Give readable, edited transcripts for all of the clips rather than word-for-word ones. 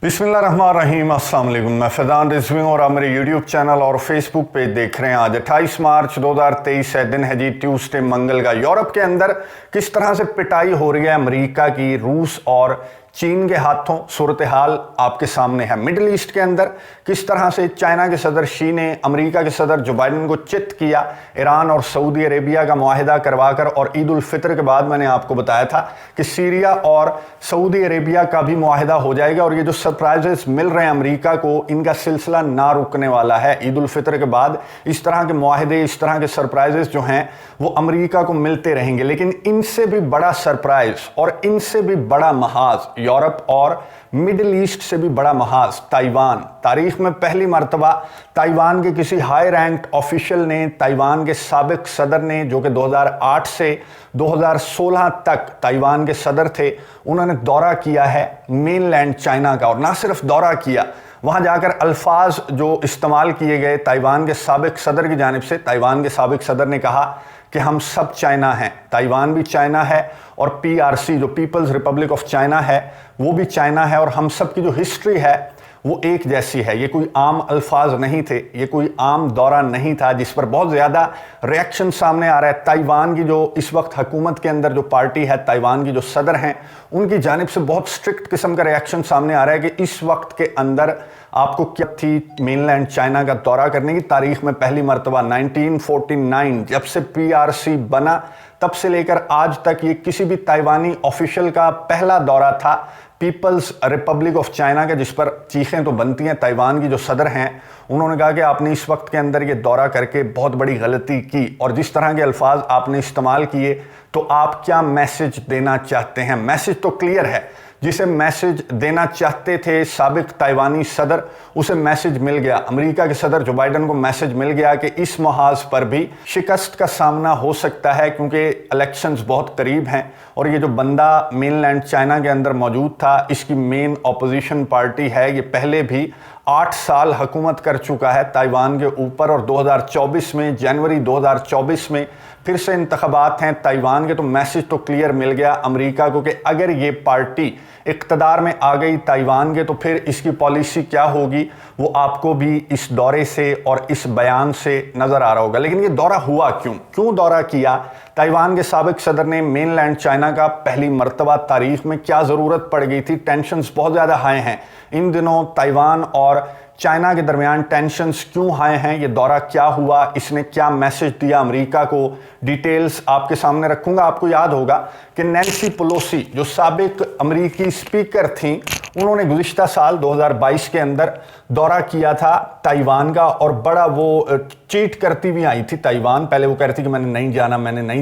बिस्मिल्लाहिर्रहमानिर्रहीम, अस्सलाम वालेकुम। मैं फैज़ान रिजवी और आप मेरे यूट्यूब चैनल और फेसबुक पेज देख रहे हैं। आज 28 मार्च 2023 है, दिन है जी ट्यूसडे, मंगल का। यूरोप के अंदर किस तरह से पिटाई हो रही है अमेरिका की, रूस और चीन के हाथों, सूरत हाल आपके सामने है। मिडिल ईस्ट के अंदर किस तरह से चाइना के सदर शी ने अमेरिका के सदर जो बाइडन को चित किया, ईरान और सऊदी अरेबिया का मुआहिदा करवाकर, और ईद उल फितर के बाद मैंने आपको बताया था कि सीरिया और सऊदी अरेबिया का भी मुआहिदा हो जाएगा। और ये जो सरप्राइजेस मिल रहे हैं अमेरिका को, इनका सिलसिला ना रुकने वाला है। ईद उल फितर के बाद इस तरह के मुआहिदे, इस तरह के सरप्राइजेस जो हैं वो अमेरिका को मिलते रहेंगे। लेकिन इनसे भी बड़ा सरप्राइज और इनसे भी बड़ा महाज, यूरोप और मिडिल ईस्ट से भी बड़ा महाज ताइवान। तारीख में पहली मर्तबा ताइवान के किसी हाई रैंक्ड ऑफिशियल ने, ताइवान के साबिक सदर ने, जो कि 2008 से 2016 तक ताइवान के सदर थे, उन्होंने दौरा किया है मेनलैंड चाइना का। और ना सिर्फ दौरा किया, वहां जाकर अल्फाज जो इस्तेमाल किए गए ताइवान के साबिक सदर की जानिब से, ताइवान के साबिक सदर ने कहा कि हम सब चाइना हैं, ताइवान भी चाइना है और पीआरसी जो पीपल्स रिपब्लिक ऑफ चाइना है वो भी चाइना है, और हम सब की जो हिस्ट्री है वो एक जैसी है। ये कोई आम अल्फाज नहीं थे, ये कोई आम दौरा नहीं था जिस पर बहुत ज़्यादा रिएक्शन सामने आ रहा है। ताइवान की जो इस वक्त हुकूमत के अंदर जो पार्टी है, ताइवान की जो सदर हैं, उनकी जानिब से बहुत स्ट्रिक्ट किस्म का रिएक्शन सामने आ रहा है कि इस वक्त के अंदर आपको क्या थी मेनलैंड चाइना का दौरा करने की। तारीख में पहली मरतबा 1949 जब से पीआरसी बना तब से लेकर आज तक ये किसी भी ताइवानी ऑफिशियल का पहला दौरा था पीपल्स रिपब्लिक ऑफ चाइना का, जिस पर चीखें तो बनती हैं। ताइवान की जो सदर हैं उन्होंने कहा कि आपने इस वक्त के अंदर ये दौरा करके बहुत बड़ी गलती की, और जिस तरह के अल्फाज आपने इस्तेमाल किए, तो आप क्या मैसेज देना चाहते हैं। मैसेज तो क्लियर है, जिसे मैसेज देना चाहते थे साबिक ताइवानी सदर, उसे मैसेज मिल गया। अमेरिका के सदर जो बाइडन को मैसेज मिल गया कि इस महाज पर भी शिकस्त का सामना हो सकता है, क्योंकि इलेक्शंस बहुत करीब हैं। और ये जो बंदा मेनलैंड चाइना के अंदर मौजूद था, इसकी मेन ऑपोजिशन पार्टी है, ये पहले भी 8 साल हुकूमत कर चुका है ताइवान के ऊपर, और 2024 में, जनवरी 2024 में फिर से इंतखाबात हैं ताइवान के। तो मैसेज तो क्लियर मिल गया अमेरिका को कि अगर ये पार्टी इक़्तिदार में आ गई ताइवान के, तो फिर इसकी पॉलिसी क्या होगी वो आपको भी इस दौरे से और इस बयान से नज़र आ रहा होगा। लेकिन ये दौरा हुआ क्यों दौरा किया ताइवान के साबिक सदर ने मेनलैंड चाइना का पहली मर्तबा तारीख में, क्या ज़रूरत पड़ गई थी। टेंशन्स बहुत ज़्यादा हाई हैं इन दिनों ताइवान और चाइना के दरमियान। टेंशन्स क्यों हाई हैं, ये दौरा क्या हुआ, इसने क्या मैसेज दिया अमेरिका को, डिटेल्स आपके सामने रखूंगा। आपको याद होगा कि नैन्सी पेलोसी जो साबिक अमेरिकी स्पीकर थीं, उन्होंने गुज़िश्ता साल 2022 के अंदर दौरा किया था ताइवान का, और बड़ा वो चीट करती भी आई थी ताइवान। पहले वो कह रही थी कि मैंने नहीं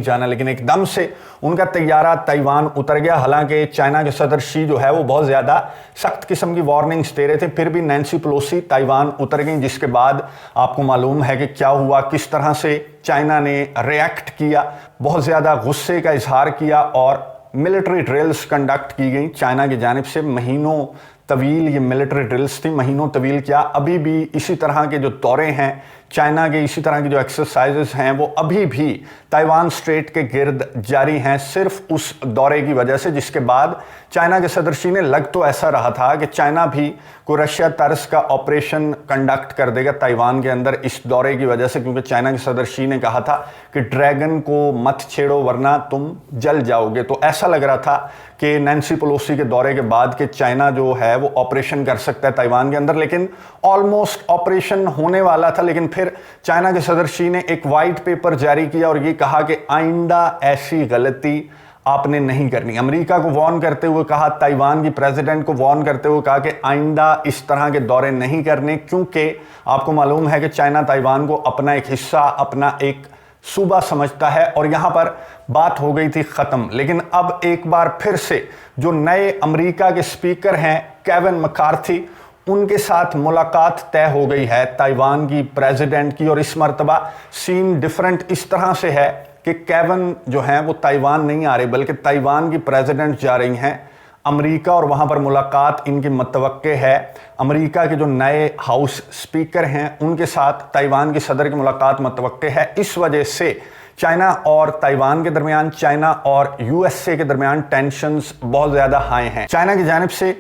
जाना, लेकिन एकदम से उनका तैयारा ताइवान उतर गया। हालांकि चाइना के सदर शी जो है वो बहुत ज़्यादा सख्त किस्म की वार्निंग्स दे रहे थे, फिर भी नैन्सी पेलोसी ताइवान उतर गई, जिसके बाद आपको मालूम है कि क्या हुआ, किस तरह से चाइना ने रिएक्ट किया, बहुत ज़्यादा गुस्से का इजहार किया, और मिलिट्री ड्रिल्स कंडक्ट की गई चाइना की जानिब से। महीनों तवील ये मिलिट्री ड्रिल्स थी, महीनों तवील क्या, अभी भी इसी तरह के जो दौरे हैं चाइना के, इसी तरह की जो एक्सरसाइजेस हैं वो अभी भी ताइवान स्ट्रेट के गिर्द जारी हैं, सिर्फ उस दौरे की वजह से, जिसके बाद चाइना के सदर शी ने, लग तो ऐसा रहा था कि चाइना भी कोई रशिया तर्ज का ऑपरेशन कंडक्ट कर देगा ताइवान के अंदर इस दौरे की वजह से, क्योंकि चाइना के सदर शी ने कहा था कि ड्रैगन को मत छेड़ो वरना तुम जल जाओगे। तो ऐसा लग रहा था कि नैन्सी पेलोसी के दौरे के बाद कि चाइना जो है वो ऑपरेशन कर सकता है ताइवान के अंदर, लेकिन ऑलमोस्ट ऑपरेशन होने वाला था। लेकिन फिर चाइना के सदर शी ने एक वाइट पेपर जारी किया और ये कहा कि आइंदा ऐसी गलती आपने नहीं करनी। अमेरिका को वार्न करते हुए कहा, ताइवान की प्रेसिडेंट को वार्न करते हुए कहा कि आइंदा इस तरह के दौरे नहीं करने, क्योंकि आपको मालूम है कि चाइना ताइवान को अपना एक हिस्सा, अपना एक सूबा समझता है। और यहाँ पर बात हो गई थी ख़त्म। लेकिन अब एक बार फिर से जो नए अमेरिका के स्पीकर हैं केविन मैकार्थी, उनके साथ मुलाकात तय हो गई है ताइवान की प्रेसिडेंट की। और इस मर्तबा सीन डिफरेंट इस तरह से है कि केविन जो हैं वो ताइवान नहीं आ रहे, बल्कि ताइवान की प्रेसिडेंट जा रही हैं अमेरिका, और वहाँ पर मुलाकात इनकी मतवक्के है। अमेरिका के जो नए हाउस स्पीकर हैं उनके साथ ताइवान के सदर की मुलाकात मतवक्के है। इस वजह से चाइना और ताइवान के दरमियान, चाइना और यूएसए के दरमियान टेंशन्स बहुत ज़्यादा हाई हैं। चाइना की जानिब से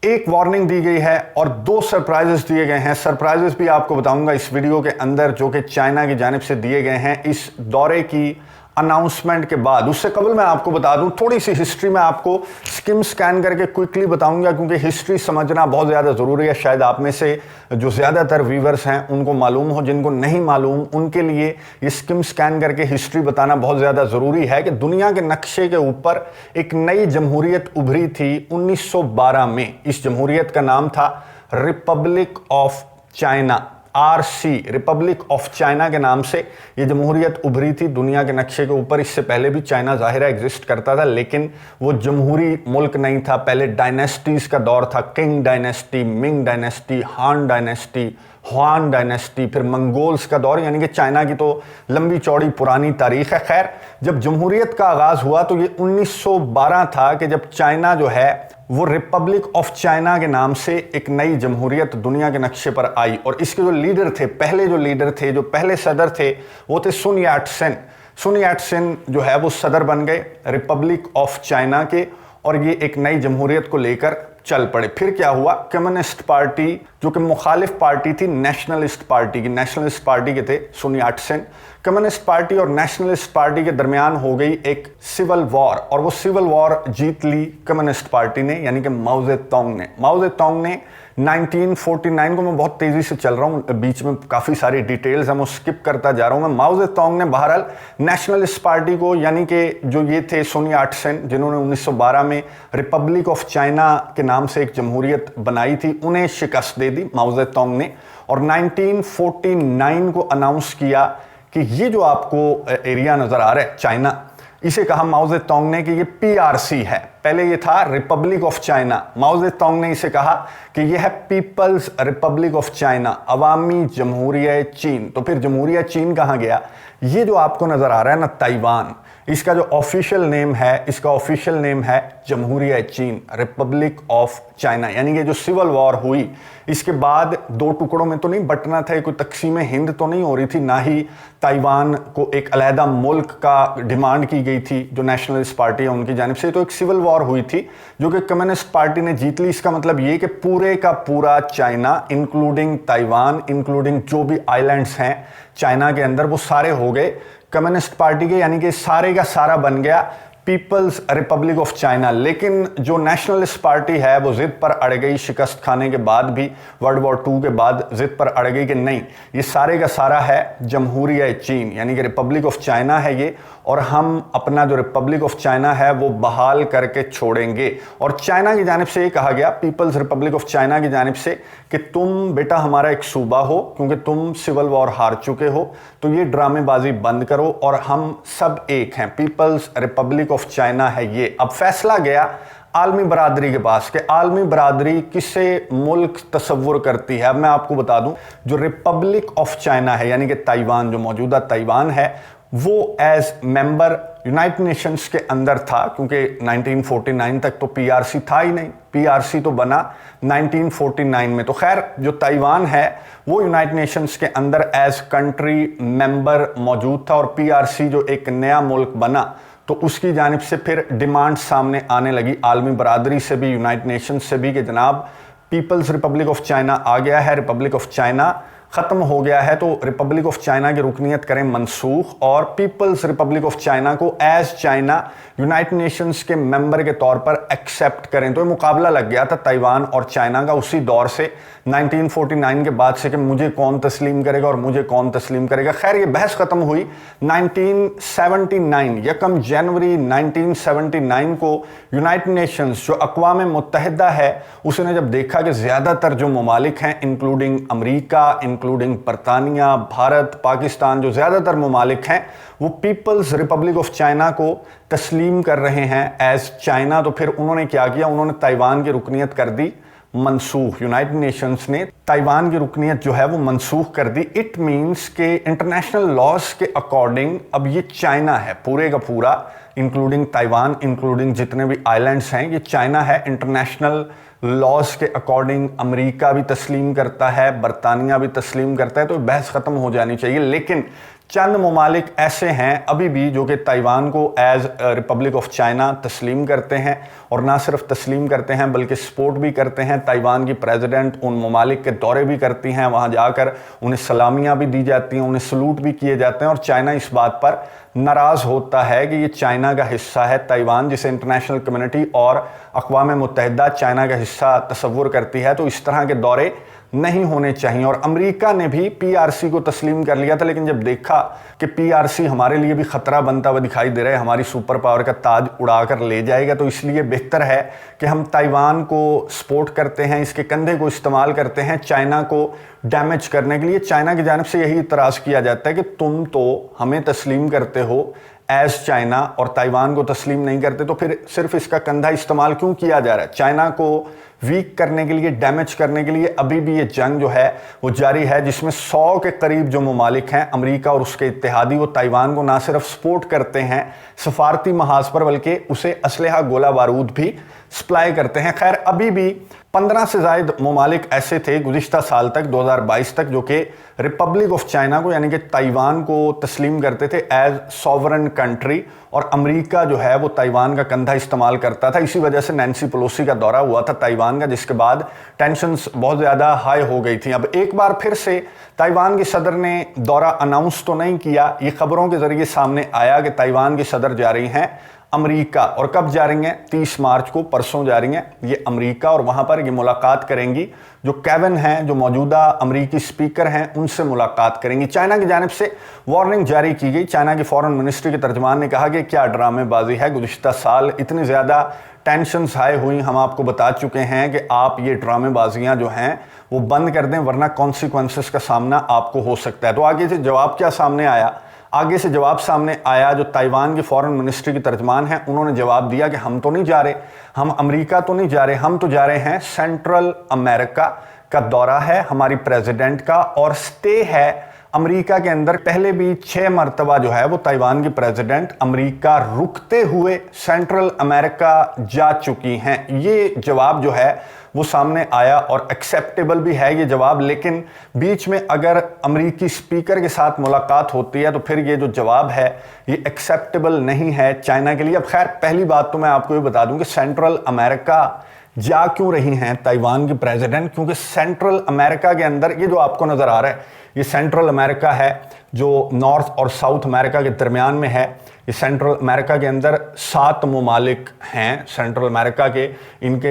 एक वार्निंग दी गई है और 2 सरप्राइजेस दिए गए हैं। सरप्राइजेस भी आपको बताऊंगा इस वीडियो के अंदर, जो कि चाइना की जानिब से दिए गए हैं इस दौरे की अनाउंसमेंट के बाद। उससे कबल मैं आपको बता दूं, थोड़ी सी हिस्ट्री में आपको स्किम स्कैन करके क्विकली बताऊंगा, क्योंकि हिस्ट्री समझना बहुत ज़्यादा ज़रूरी है। शायद आप में से जो ज़्यादातर व्यूवर्स हैं उनको मालूम हो, जिनको नहीं मालूम उनके लिए ये स्किम स्कैन करके हिस्ट्री बताना बहुत ज़्यादा ज़रूरी है कि दुनिया के नक्शे के ऊपर एक नई जमहूरियत उभरी थी 1912 में। इस जमहूरियत का नाम था Republic of China, RC, Republic of China के नाम से ये जमहूरियत उभरी थी दुनिया के नक्शे के ऊपर। इससे पहले भी चाइना ज़ाहिरा एग्जिस्ट करता था, लेकिन वो जमहूरी मुल्क नहीं था। पहले डायनेस्टीज़ का दौर था, किंग डायनेस्टी, मिंग डायनेस्टी, हान डायनेस्टी, हुआन डायनेस्टी, फिर मंगोल्स का दौर, यानी कि चाइना की तो लंबी चौड़ी पुरानी तारीख है। खैर, जब जमहूरियत का आगाज़ हुआ तो ये 1912 था कि जब चाइना जो है वो रिपब्लिक ऑफ चाइना के नाम से एक नई जमहूरियत दुनिया के नक्शे पर आई। और इसके जो लीडर थे, पहले जो लीडर थे, जो पहले सदर थे, वो थे सुन याट सेन। सुन याट सेन जो है वो सदर बन गए रिपब्लिक ऑफ चाइना के, और ये एक नई जमहूरियत को लेकर चल पड़े। फिर क्या हुआ, कम्युनिस्ट पार्टी जो कि मुखालिफ पार्टी थी नेशनलिस्ट पार्टी की, नेशनलिस्ट पार्टी के थे सुन याट सेन, कम्युनिस्ट पार्टी और नेशनलिस्ट पार्टी के दरमियान हो गई एक सिविल वॉर, और वो सिविल वॉर जीत ली कम्युनिस्ट पार्टी ने, यानी कि माओ ज़ेडुंग ने। माओ ज़ेडुंग ने 1949 को, मैं बहुत तेज़ी से चल रहा हूँ, बीच में काफ़ी सारी डिटेल्स हम स्किप करता जा रहा हूँ मैं। माओ ज़ेडुंग ने बहरहाल नेशनलिस्ट पार्टी को, यानी कि जो ये थे सुन याट सेन, जिन्होंने 1912 में रिपब्लिक ऑफ चाइना के नाम से एक जमहूरियत बनाई थी, उन्हें शिकस्त दे दी माओ ज़ेडुंग ने। और 1949 को अनाउंस किया कि ये जो आपको एरिया नज़र आ रहा है चाइना, इसे कहा माओ ज़ेडुंग ने कि ये PRC है। पहले ये था रिपब्लिक ऑफ चाइना, माओ ज़ेडुंग ने इसे कहा कि ये है पीपल्स रिपब्लिक ऑफ चाइना, अवामी जमहूरियत चीन। तो फिर जमहूरियत चीन कहाँ गया? ये जो आपको नज़र आ रहा है ना ताइवान, इसका जो ऑफिशियल नेम है, इसका ऑफिशियल नेम है जमहूरियत चीन, रिपब्लिक ऑफ चाइना। यानी कि जो सिविल वॉर हुई इसके बाद 2 टुकड़ों में तो नहीं बंटना था, कोई तकसीम हिंद तो नहीं हो रही थी, ना ही ताइवान को एक अलहदा मुल्क का डिमांड की गई थी जो नेशनलिस्ट पार्टी है उनकी जानिब से। तो एक सिविल वॉर हुई थी जो कि कम्युनिस्ट पार्टी ने जीत ली। इसका मतलब ये कि पूरे का पूरा चाइना, इंक्लूडिंग ताइवान, इंक्लूडिंग जो भी आइलैंड्स हैं चाइना के अंदर, वो सारे हो गए कम्युनिस्ट पार्टी के, यानी कि सारे का सारा बन गया पीपल्स रिपब्लिक ऑफ चाइना। लेकिन जो नेशनलिस्ट पार्टी है वो जिद पर अड़ गई, शिकस्त खाने के बाद भी, वर्ल्ड वॉर 2 के बाद जिद पर अड़ गई कि नहीं, ये सारे का सारा है जमहूरियत चीन, यानी कि रिपब्लिक ऑफ चाइना है ये, और हम अपना जो रिपब्लिक ऑफ चाइना है वो बहाल करके छोड़ेंगे। और चाइना की जानिब से ये कहा गया, पीपल्स रिपब्लिक ऑफ चाइना की जानिब से, कि तुम बेटा हमारा एक सूबा हो, क्योंकि तुम सिविल वॉर हार चुके हो, तो ये ड्रामेबाजी बंद करो और हम सब एक हैं, पीपल्स रिपब्लिक ऑफ चाइना है ये। अब फैसला गया आलमी बरादरी के पास कि आलमी बरादरी किसे मुल्क तस्वुर करती है। अब मैं आपको बता दूं, जो रिपब्लिक ऑफ चाइना है, यानी कि ताइवान, जो मौजूदा ताइवान है, वो एज मेंबर यूनाइटेड नेशंस के अंदर था, क्योंकि 1949 तक तो PRC था ही नहीं, PRC तो बना 1949 में। तो खैर, जो ताइवान है वो यूनाइटेड नेशंस के अंदर एज कंट्री मेंबर मौजूद था, और PRC जो एक नया मुल्क बना तो उसकी जानिब से फिर डिमांड सामने आने लगी आलमी बरादरी से भी, यूनाइटेड नेशंस से भी, कि जनाब पीपल्स रिपब्लिक ऑफ चाइना आ गया है, रिपब्लिक ऑफ चाइना ख़त्म हो गया है, तो रिपब्लिक ऑफ चाइना की रुकनीत करें मनसूख, और पीपल्स रिपब्लिक ऑफ चाइना को एज चाइना यूनाइटेड नेशंस के मेंबर के तौर पर एक्सेप्ट करें। तो ये मुकाबला लग गया था ताइवान और चाइना का उसी दौर से, 1949 के बाद से, कि मुझे कौन तस्लीम करेगा और मुझे कौन तस्लीम करेगा। खैर, ये बहस ख़त्म हुई 1979, 1 जनवरी 1979 को यूनाइटेड नेशंस, जो अक़वाम मुत्तहिदा है, उसने जब देखा कि ज़्यादातर जो ममालिक हैं, इंक्लूडिंग अमरीका, इंक्लूडिंग बरतानिया, भारत, पाकिस्तान, जो ज़्यादातर ममालिक हैं वो पीपल्स रिपब्लिक ऑफ चाइना को तस्लीम कर रहे हैं एज चाइना, तो फिर उन्होंने क्या किया, उन्होंने ताइवान की रुकनीत कर दी मनसूख। यूनाइटेड नेशंस ने ताइवान की रुकनीत जो है वो मनसूख कर दी। इट मीन्स के इंटरनेशनल लॉज के अकॉर्डिंग अब ये चाइना है पूरे का पूरा, इंक्लूडिंग ताइवान, इंक्लूडिंग जितने भी आइलैंड्स हैं, ये चाइना है। इंटरनेशनल लॉज के अकॉर्डिंग अमेरिका भी तस्लीम करता है, बरतानिया भी तस्लीम करता है, तो बहस ख़त्म हो जानी चाहिए। लेकिन चंद ममालिक ऐसे हैं अभी भी जो कि ताइवान को एज रिपब्लिक ऑफ चाइना तस्लीम करते हैं, और ना सिर्फ तस्लीम करते हैं बल्कि सपोर्ट भी करते हैं। ताइवान की प्रेसिडेंट उन ममालिक के दौरे भी करती हैं, वहाँ जाकर उन्हें सलामियाँ भी दी जाती हैं, उन्हें सलूट भी किए जाते हैं। और चाइना इस बात पर नाराज़ होता है कि ये चाइना का हिस्सा है ताइवान, जिसे इंटरनेशनल कम्युनिटी और अक़वाम मुत्तहिदा चाइना का हिस्सा तस्वुर करती है। तो इस तरह के दौरे नहीं होने चाहिए। और अमेरिका ने भी पीआरसी को तस्लीम कर लिया था, लेकिन जब देखा कि पीआरसी हमारे लिए भी खतरा बनता हुआ दिखाई दे रहा है, हमारी सुपर पावर का ताज उड़ाकर ले जाएगा, तो इसलिए बेहतर है कि हम ताइवान को सपोर्ट करते हैं, इसके कंधे को इस्तेमाल करते हैं चाइना को डैमेज करने के लिए। चाइना की जानिब से यही इतराज़ किया जाता है कि तुम तो हमें तस्लीम करते हो एज चाइना और ताइवान को तस्लीम नहीं करते, तो फिर सिर्फ इसका कंधा इस्तेमाल क्यों किया जा रहा है? चाइना को वीक करने के लिए, डैमेज करने के लिए अभी भी ये जंग जो है वो जारी है, जिसमें 100 के करीब जो ममालिक हैं, अमेरिका और उसके इत्तेहादी, वो ताइवान को ना सिर्फ सपोर्ट करते हैं सफारती महाज पर, बल्कि उसे असलहा गोला बारूद भी सप्लाई करते हैं। खैर, अभी भी 15 से ज़ायद ममालिक ऐसे थे गुज़िश्ता साल तक, 2022 तक, जो कि रिपब्लिक ऑफ चाइना को यानी कि ताइवान को तस्लीम करते थे एज सॉवरन कंट्री, और अमेरिका जो है वो ताइवान का कंधा इस्तेमाल करता था। इसी वजह से नैन्सी पेलोसी का दौरा हुआ था ताइवान का, जिसके बाद टेंशन्स बहुत ज़्यादा हाई हो गई थी। अब एक बार फिर से ताइवान के सदर ने दौरा अनाउंस तो नहीं किया, ये खबरों के ज़रिए सामने आया कि ताइवान के सदर जा रही हैं अमेरिका। और कब जा रही हैं? 30 मार्च को, परसों जा रही हैं ये अमेरिका, और वहाँ पर ये मुलाकात करेंगी जो केविन हैं, जो मौजूदा अमेरिकी स्पीकर हैं, उनसे मुलाकात करेंगी। चाइना की जानिब से वार्निंग जारी की गई। चाइना की फॉरेन मिनिस्ट्री के तर्जमान ने कहा कि क्या ड्रामेबाजी है, गुज़िश्ता साल इतनी ज़्यादा टेंशन्स हाई हुई, हम आपको बता चुके हैं कि आप ये ड्रामेबाजियाँ जो हैं वो बंद कर दें, वरना कॉन्सिक्वेंसेस का सामना आपको हो सकता है। तो आगे से जवाब क्या सामने आया? आगे से जवाब सामने आया, जो ताइवान की फॉरेन मिनिस्ट्री की तर्जमान है, उन्होंने जवाब दिया कि हम तो नहीं जा रहे, हम अमेरिका तो नहीं जा रहे, हम तो जा रहे हैं सेंट्रल अमेरिका का दौरा है हमारी प्रेसिडेंट का, और स्टे है अमेरिका के अंदर। पहले भी 6 मरतबा जो है वो ताइवान की प्रेसिडेंट अमेरिका रुकते हुए सेंट्रल अमेरिका जा चुकी हैं। ये जवाब जो है वो सामने आया, और एक्सेप्टेबल भी है ये जवाब। लेकिन बीच में अगर अमेरिकी स्पीकर के साथ मुलाकात होती है तो फिर ये जो जवाब है ये एक्सेप्टेबल नहीं है चाइना के लिए। अब खैर, पहली बात तो मैं आपको ये बता दूं कि सेंट्रल अमेरिका जा क्यों रही हैं ताइवान की प्रेसिडेंट, क्योंकि सेंट्रल अमेरिका के अंदर ये जो आपको नज़र आ रहा है, ये सेंट्रल अमेरिका है जो नॉर्थ और साउथ अमेरिका के दरमियान में है। ये सेंट्रल अमेरिका के अंदर 7 ममालिक हैं सेंट्रल अमेरिका के।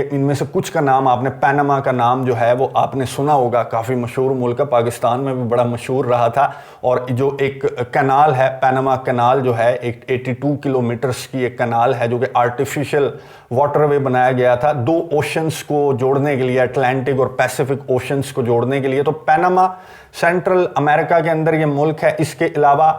इनमें से कुछ का नाम आपने, पनामा का नाम जो है वो आपने सुना होगा, काफ़ी मशहूर मुल्क है, पाकिस्तान में भी बड़ा मशहूर रहा था। और जो एक कैनाल है, पनामा कैनाल जो है, एक 82 किलोमीटर्स की एक कैनाल है जो कि आर्टिफिशियल वाटरवे बनाया गया था 2 ओशंस को जोड़ने के लिए, अटलांटिक और पैसिफिक ओशंस को जोड़ने के लिए। तो पनामा सेंट्रल अमेरिका के अंदर ये मुल्क है। इसके अलावा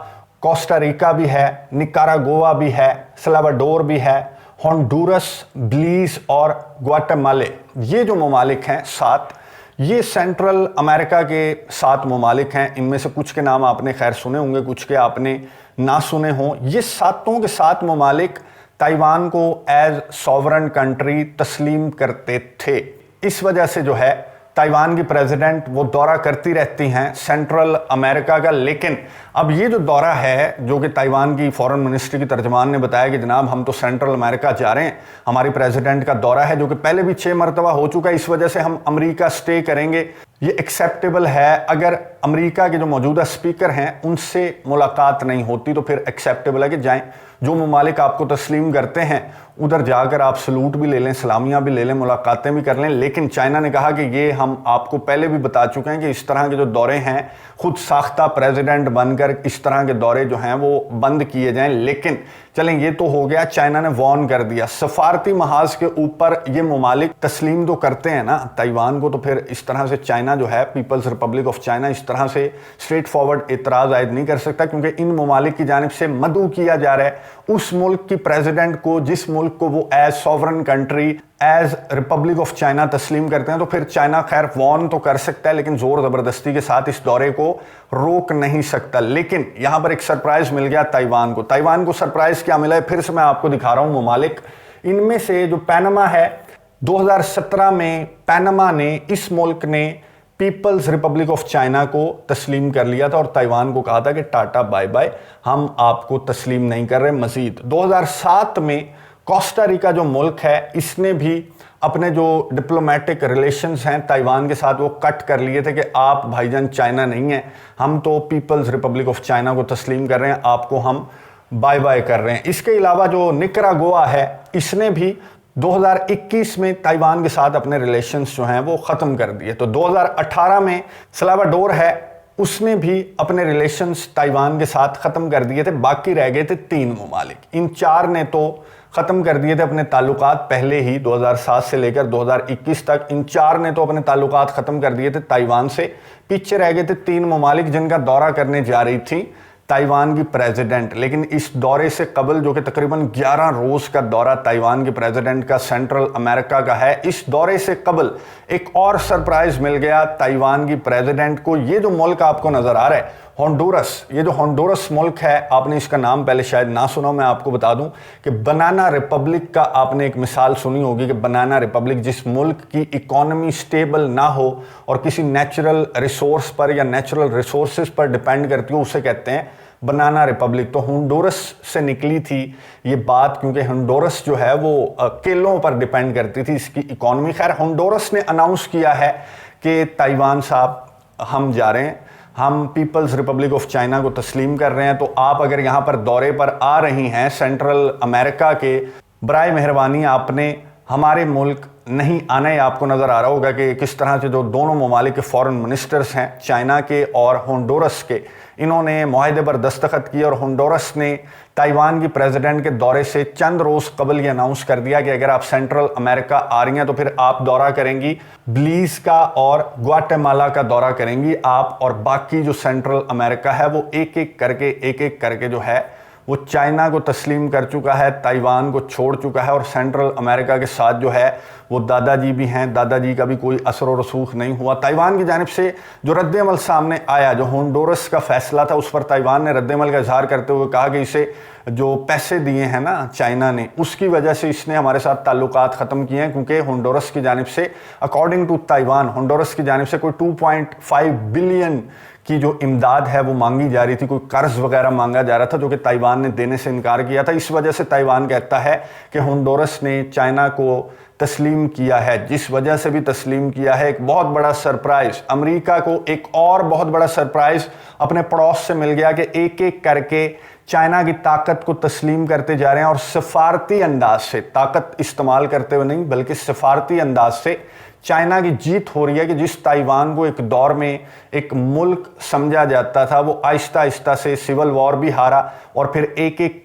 कोस्टा रिका भी है, निकारागुआ भी है, सल्वाडोर भी है, होंडुरस, ब्लीज और ग्वाटेमाले। ये जो ममालिक हैं 7, ये सेंट्रल अमेरिका के 7 ममालिक हैं। इनमें से कुछ के नाम आपने खैर सुने होंगे, कुछ के आपने ना सुने हों। ये 7 के 7 ममालिक ताइवान को एज सॉवरन कंट्री तस्लीम करते थे। इस वजह से जो है ताइवान की प्रेसिडेंट वो दौरा करती रहती हैं सेंट्रल अमेरिका का। लेकिन अब ये जो दौरा है, जो कि ताइवान की फॉरेन मिनिस्ट्री की तर्जमान ने बताया कि जनाब हम तो सेंट्रल अमेरिका जा रहे हैं, हमारी प्रेसिडेंट का दौरा है, जो कि पहले भी 6 मरतबा हो चुका है, इस वजह से हम अमेरिका स्टे करेंगे, ये एक्सेप्टेबल है। अगर अमेरिका के जो मौजूदा स्पीकर हैं उनसे मुलाकात नहीं होती तो फिर एक्सेप्टेबल है कि जाएं। जो ममालिक आपको तस्लीम करते हैं उधर जाकर आप सलूट भी ले लें, सलामियाँ भी ले लें, मुलाकातें भी कर लें। लेकिन चाइना ने कहा कि ये हम आपको पहले भी बता चुके हैं कि इस तरह के जो दौरे हैं, खुद साख्ता प्रेसिडेंट बनकर इस तरह के दौरे जो हैं वो बंद किए जाएं। लेकिन चलें, ये तो हो गया, चाइना ने वार्न कर दिया। सफारती महाज के ऊपर ये ममालिक तस्लीम तो करते हैं ना ताइवान को, तो फिर इस तरह से चाइना जो है, पीपल्स रिपब्लिक ऑफ चाइना, इस तरह से स्ट्रेट फॉरवर्ड एतराज़ आयद नहीं कर सकता, क्योंकि इन ममालिक की जानिब से मदऊ किया जा रहा है उस मुल्क की प्रेसिडेंट को जिस मुल्क को वो as sovereign country, as Republic of China तस्लीम करते हैं। तो फिर चाइना खैर वार्न तो कर सकता है, लेकिन जोर ज़बरदस्ती के साथ इस दौरे को रोक नहीं सकता। लेकिन यहाँ पर एक सरप्राइज़ मिल गया ताइवान को। ताइवान को सरप्राइज़ क्या मिला है, फिर से मैं आपको दिखा रहा हूँ ममालिक। इनमें से जो पनामा है, 2017 में पनामा ने, इस मुल्क ने पीपल्स रिपब्लिक ऑफ चाइना को तस्लीम कर लिया था और ताइवान को कहा था कि टाटा बाय बाय, हम आपको तस्लीम नहीं कर रहे मजीद। 2007 में कोस्टा रिका जो मुल्क है, इसने भी अपने जो डिप्लोमेटिक रिलेशंस हैं ताइवान के साथ वो कट कर लिए थे कि आप भाईजान चाइना नहीं हैं, हम तो पीपल्स रिपब्लिक ऑफ चाइना को तस्लीम कर रहे हैं, आपको हम बाय बाय कर रहे हैं। इसके अलावा जो निकरागुआ है, इसने भी 2021 में ताइवान के साथ अपने रिलेशंस जो हैं वो ख़त्म कर दिए। तो 2018 में सल्वाडोर है, उसने भी अपने रिलेशंस ताइवान के साथ ख़त्म कर दिए थे। बाकी रह गए थे 3 ममालिक। इन 4 ने तो ख़त्म कर दिए थे अपने ताल्लुकात पहले ही, 2007 से लेकर 2021 तक इन 4 ने तो अपने ताल्लुकात ख़त्म कर दिए थे ताइवान से। पीछे रह गए थे 3 ममालिक जिनका दौरा करने जा रही थी ताइवान की प्रेसिडेंट। लेकिन इस दौरे से कबल, जो कि तकरीबन 11 रोज़ का दौरा ताइवान की प्रेसिडेंट का सेंट्रल अमेरिका का है, इस दौरे से कबल एक और सरप्राइज मिल गया ताइवान की प्रेसिडेंट को। ये जो मुल्क आपको नज़र आ रहा है होंडुरस, ये जो होंडुरस मुल्क है, आपने इसका नाम पहले शायद ना सुना, मैं आपको बता दूं कि बनाना रिपब्लिक का आपने एक मिसाल सुनी होगी कि बनाना रिपब्लिक, जिस मुल्क की इकोनॉमी स्टेबल ना हो और किसी नेचुरल रिसोर्स पर या नेचुरल रिसोर्सेज पर डिपेंड करती हो, उसे कहते हैं बनाना रिपब्लिक। तो होंडुरस से निकली थी ये बात, क्योंकि होंडुरस जो है वो केलों पर डिपेंड करती थी इसकी इकोनॉमी। खैर, होंडुरस ने अनाउंस किया है कि ताइवान साहब हम जा रहे हैं, हम पीपल्स रिपब्लिक ऑफ चाइना को तस्लीम कर रहे हैं। तो आप अगर यहाँ पर दौरे पर आ रही हैं सेंट्रल अमेरिका के, बराए मेहरबानी आपने हमारे मुल्क नहीं आना है। आपको नज़र आ रहा होगा कि किस तरह से जो दोनों ममालिक के फॉरेन मिनिस्टर्स हैं, चाइना के और होंडुरस के, इन्होंने मुआहदे पर दस्तखत किए और होंडुरस ने ताइवान की प्रेसिडेंट के दौरे से चंद रोज़ कबल ये अनाउंस कर दिया कि अगर आप सेंट्रल अमेरिका आ रही हैं तो फिर आप दौरा करेंगी ब्लीज का और ग्वाटेमाला का दौरा करेंगी आप, और बाकी जो सेंट्रल अमेरिका है वो एक एक करके जो है वो चाइना को तस्लीम कर चुका है, ताइवान को छोड़ चुका है। और सेंट्रल अमेरिका के साथ जो है वो दादाजी भी हैं, दादाजी का भी कोई असर और रसूख नहीं हुआ। ताइवान की जानिब से जो रद्दमल सामने आया, जो होंडुरस का फैसला था, उस पर ताइवान ने रद्दमल का इजहार करते हुए कहा कि इसे जो पैसे दिए हैं ना चाइना ने, उसकी वजह से इसने हमारे साथ ताल्लुकात ख़त्म किए हैं, क्योंकि होंडुरस की जानिब से, अकॉर्डिंग टू ताइवान, होंडुरस की जानिब से कोई 2.5 बिलियन की जो इमदाद है वो मांगी जा रही थी, कोई कर्ज वगैरह मांगा जा रहा था, जो कि ताइवान ने देने से इनकार किया था। इस वजह से ताइवान कहता है कि होंडुरस ने चाइना को तस्लीम किया है। जिस वजह से भी तस्लीम किया है, एक बहुत बड़ा सरप्राइज अमेरिका को, एक और बहुत बड़ा सरप्राइज अपने पड़ोस से मिल गया कि एक एक करके चाइना की ताकत को तस्लीम करते जा रहे हैं। और सिफारती अंदाज से, ताकत इस्तेमाल करते हुए नहीं बल्कि सिफारती अंदाज से चाइना की जीत हो रही है कि जिस ताइवान को एक दौर में एक मुल्क समझा जाता था, वो आहिस्ता आहिस्ता से सिविल वॉर भी हारा और फिर एक एक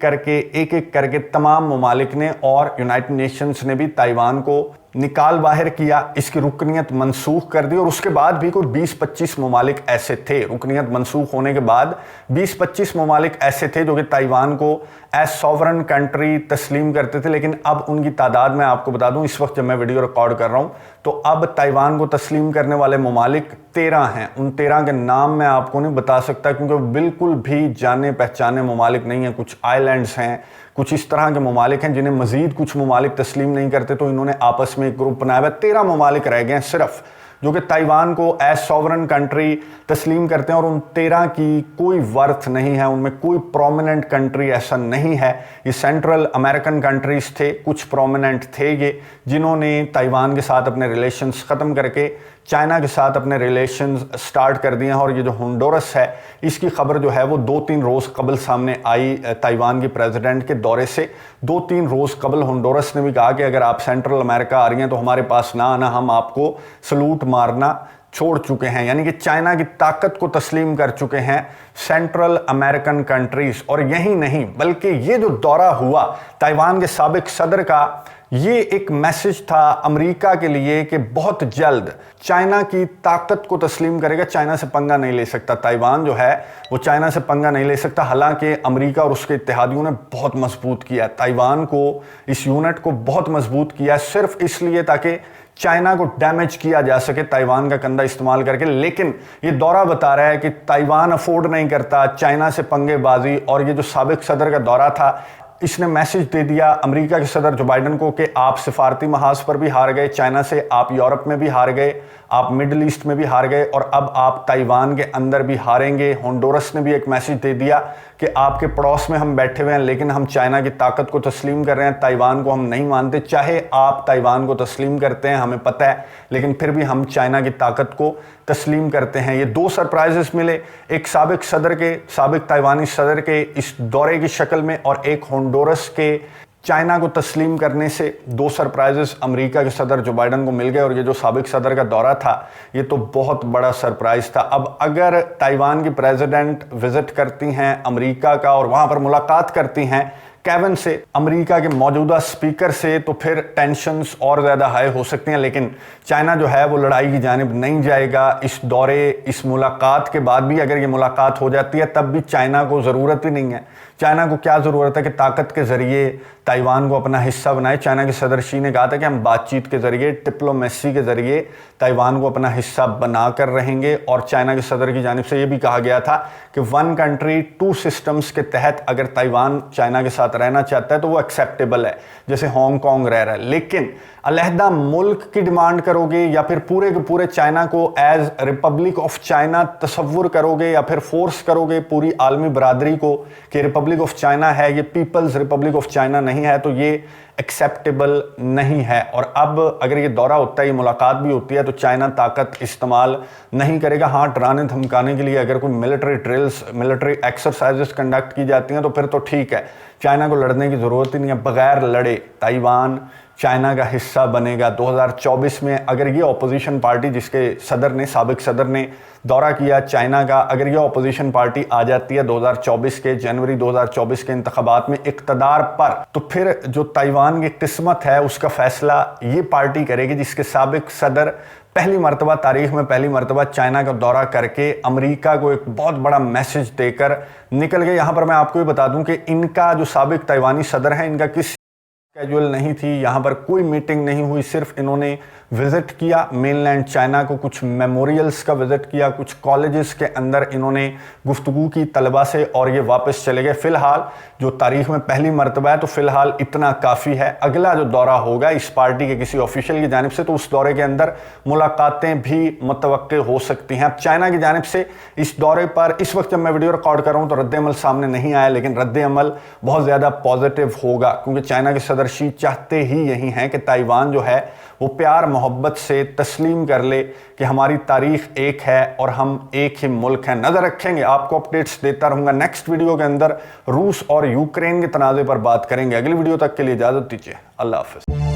करके तमाम ममालिक ने और यूनाइटेड नेशंस ने भी ताइवान को निकाल बाहर किया, इसकी रुकनियत मनसूख कर दी। और उसके बाद भी कोई 20-25 ममालिक ऐसे थे, रुकनियत मनसूख होने के बाद 20-25 ममालिक ऐसे थे जो कि ताइवान को एज सॉवरन कंट्री तस्लीम करते थे। लेकिन अब उनकी तादाद मैं आपको बता दूं, इस वक्त जब मैं वीडियो रिकॉर्ड कर रहा हूं, तो अब ताइवान को तस्लीम करने वाले ममालिक 13 हैं। उन 13 के नाम मैं आपको नहीं बता सकता, क्योंकि बिल्कुल भी जाने पहचाने ममालिक नहीं हैं। कुछ आइलैंड्स हैं, कुछ इस तरह के ममालिक हैं जिन्हें मजीद कुछ ममालिक तस्लीम नहीं करते, तो इन्होंने आपस में एक ग्रुप बनाया हुआ है। 13 ममालिक रह गए हैं सिर्फ जो कि ताइवान को एज सॉवरन कंट्री तस्लीम करते हैं, और उन 13 की कोई वर्थ नहीं है, उनमें कोई प्रोमिनेंट कंट्री ऐसा नहीं है। ये सेंट्रल अमेरिकन कंट्रीज थे, कुछ प्रोमिनेंट थे ये, जिन्होंने ताइवान के साथ अपने रिलेशंस ख़त्म करके चाइना के साथ अपने रिलेशंस स्टार्ट कर दिए हैं। और ये जो होंडुरस है, इसकी खबर जो है वो 2-3 रोज़ कबल सामने आई ताइवान की प्रेसिडेंट के दौरे से। 2-3 रोज़ कबल होंडुरस ने भी कहा कि अगर आप सेंट्रल अमेरिका आ रही हैं तो हमारे पास ना आना, हम आपको सलूट मारना छोड़ चुके हैं। यानी कि चाइना की ताकत को तस्लीम कर चुके हैं सेंट्रल अमेरिकन कंट्रीज। और यही नहीं बल्कि ये जो दौरा हुआ ताइवान के साबिक सदर का, ये एक मैसेज था अमेरिका के लिए कि बहुत जल्द चाइना की ताकत को तस्लीम करेगा। चाइना से पंगा नहीं ले सकता, ताइवान जो है वो चाइना से पंगा नहीं ले सकता। हालांकि अमेरिका और उसके इत्तेहादियों ने बहुत मजबूत किया ताइवान को, इस यूनिट को बहुत मजबूत किया, सिर्फ इसलिए ताकि चाइना को डैमेज किया जा सके ताइवान का कंधा इस्तेमाल करके। लेकिन ये दौरा बता रहा है कि ताइवान अफोर्ड नहीं करता चाइना से पंगेबाजी। और ये जो साबिक सदर का दौरा था, इसने मैसेज दे दिया अमेरिका के सदर जो बाइडन को कि आप सिफारती महाज पर भी हार गए चाइना से, आप यूरोप में भी हार गए, आप मिडिल ईस्ट में भी हार गए और अब आप ताइवान के अंदर भी हारेंगे। होंडुरस ने भी एक मैसेज दे दिया कि आपके पड़ोस में हम बैठे हुए हैं लेकिन हम चाइना की ताकत को तस्लीम कर रहे हैं, ताइवान को हम नहीं मानते। चाहे आप ताइवान को तस्लीम करते हैं, हमें पता है, लेकिन फिर भी हम चाइना की ताकत को तस्लीम करते हैं। ये दो सरप्राइजेस मिले, एक साबिक ताइवानी सदर के इस दौरे की शक्ल में और एक होंडुरस के चाइना को तस्लीम करने से। दो सरप्राइजेस अमेरिका के सदर जो बाइडन को मिल गए और ये जो साबिक सदर का दौरा था ये तो बहुत बड़ा सरप्राइज था। अब अगर ताइवान की प्रेसिडेंट विजिट करती हैं अमेरिका का और वहां पर मुलाकात करती हैं केविन से, अमेरिका के मौजूदा स्पीकर से, तो फिर टेंशन्स और ज़्यादा हाई हो सकती हैं। लेकिन चाइना जो है वो लड़ाई की जानिब नहीं जाएगा। इस दौरे, इस मुलाकात के बाद भी अगर ये मुलाकात हो जाती है तब भी चाइना को ज़रूरत ही नहीं है। चाइना को क्या ज़रूरत है कि ताकत के ज़रिए ताइवान को अपना हिस्सा बनाए। चाइना के सदर शी ने कहा था कि हम बातचीत के ज़रिए, डिप्लोमेसी के ज़रिए ताइवान को अपना हिस्सा बना कर रहेंगे। और चाइना के सदर की जानिब से ये भी कहा गया था कि 1 कंट्री 2 सिस्टम्स के तहत अगर ताइवान चाइना के साथ रहना चाहता है तो वो एक्सेप्टेबल है, जैसे हांगकांग रह रहा है। लेकिन अलहदा मुल्क की डिमांड करोगे या फिर पूरे के पूरे चाइना को एज रिपब्लिक ऑफ चाइना तस्वुर करोगे या फिर फोर्स करोगे पूरी आलमी बरादरी को कि रिपब्लिक ऑफ चाइना है, ये पीपल्स रिपब्लिक ऑफ चाइना नहीं है, तो ये एक्सेप्टेबल नहीं है। और अब अगर ये दौरा होता है, ये मुलाकात भी होती है, तो चाइना ताकत इस्तेमाल नहीं करेगा। हाँ, डराने धमकाने के लिए अगर कोई military drills, military exercises conduct की जाती हैं तो फिर तो ठीक है, चाइना को लड़ने की ज़रूरत ही नहीं है। बगैर लड़े ताइवान चाइना का हिस्सा बनेगा। 2024 में अगर ये अपोजिशन पार्टी जिसके सदर ने, साबिक सदर ने दौरा किया चाइना का, अगर ये अपोजिशन पार्टी आ जाती है 2024 के जनवरी 2024 के इंतखाबात में इक़्तिदार पर, तो फिर जो ताइवान की किस्मत है उसका फैसला ये पार्टी करेगी जिसके साबिक सदर पहली मरतबा तारीख में पहली मरतबा चाइना का दौरा करके अमेरिका को एक बहुत बड़ा मैसेज देकर निकल गए। यहाँ पर मैं आपको ये बता दूं कि इनका जो साबिक ताइवानी सदर है, इनका किस कैजुअल नहीं थी, यहाँ पर कोई मीटिंग नहीं हुई, सिर्फ इन्होंने विज़िट किया मेनलैंड चाइना को, कुछ मेमोरियल्स का विज़िट किया, कुछ कॉलेजेस के अंदर इन्होंने गुफ्तगू की तलबा से और ये वापस चले गए। फ़िलहाल जो तारीख में पहली मरतबा है तो फ़िलहाल इतना काफ़ी है। अगला जो दौरा होगा इस पार्टी के किसी ऑफिशियल की जानिब से, तो उस दौरे के अंदर मुलाकातें भी मुतवक्के हो सकती हैं। अब चाइना की जानिब से इस दौरे पर इस वक्त जब मैं वीडियो रिकॉर्ड कर रहा हूँ तो रद्द-ए-अमल सामने नहीं आया, लेकिन रद्द-ए-अमल बहुत ज़्यादा पॉजिटिव होगा क्योंकि चाइना के सदर शी चाहते ही यही हैं कि ताइवान जो है वो प्यार मोहब्बत से तस्लीम कर ले कि हमारी तारीख एक है और हम एक ही मुल्क हैं। नज़र रखेंगे, आपको अपडेट्स देता रहूँगा। नेक्स्ट वीडियो के अंदर रूस और यूक्रेन के तनाज़े पर बात करेंगे। अगली वीडियो तक के लिए इजाज़त दीजिए। अल्लाह हाफ़िज़।